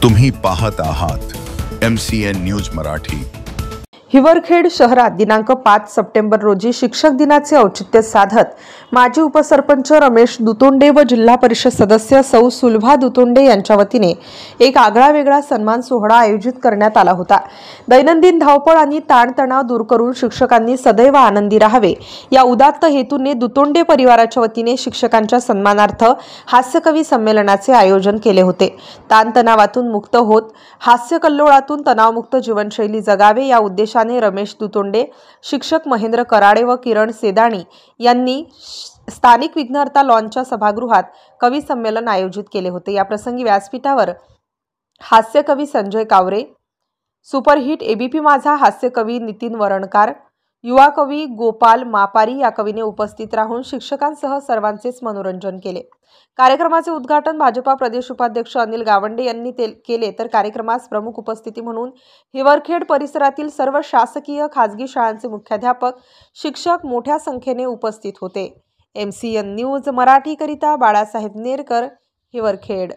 तुम्ही पाहत आहात MCN न्यूज मराठी। हिवरखेड शहरात दिनांक 5 सप्टेंबर रोजी शिक्षक दिनाचे औचित्य साधत माजी उपसरपंच रमेश दुतोंडे व जिल्हा परिषद सदस्य सौ सुलभा दुतोंडे यांच्या वतीने एक आगळावेगळा सन्मान सोहळा आयोजित करण्यात आला होता। दैनंदिन धावपळ आणि ताणतणाव दूर करून शिक्षकांनी सदैव आनंदी राहावे या उदात्त हेतूने दुतोंडे परिवाराच्या वतीने शिक्षकांच्या सन्मानार्थ हास्यकवी संमेलनाचे आयोजन केले होते। ताणतणावातून मुक्त होत हास्यकल्लोळातून तणावमुक्त जीवनशैली जगावे या उद्देशाने रमेश दुतोंडे, शिक्षक महेंद्र कराडे व किरण सेदाणी यांनी स्थानिक विघ्नहर्ता लॉनच्या सभागृहात कवी संमेलन आयोजित केले होते। या प्रसंगी व्यासपीठावर हास्यकवी संजय कावरे, सुपरहिट ABP माझा हास्यकवी नितीन वरणकार, युवा कवी गोपाल मापारी या कवीने उपस्थित राहून शिक्षकांसह सर्वांचेच मनोरंजन केले। कार्यक्रमाचे उद्घाटन भाजपा प्रदेश उपाध्यक्ष अनिल गावंडे यांनी केले, तर कार्यक्रमास प्रमुख उपस्थिती म्हणून हिवरखेड परिसरातील सर्व शासकीय खाजगी शाळांचे मुख्याध्यापक, शिक्षक मोठ्या संख्येने उपस्थित होते। MCN न्यूज मराठी करिता बाळासाहेब नेरकर, हिवरखेड।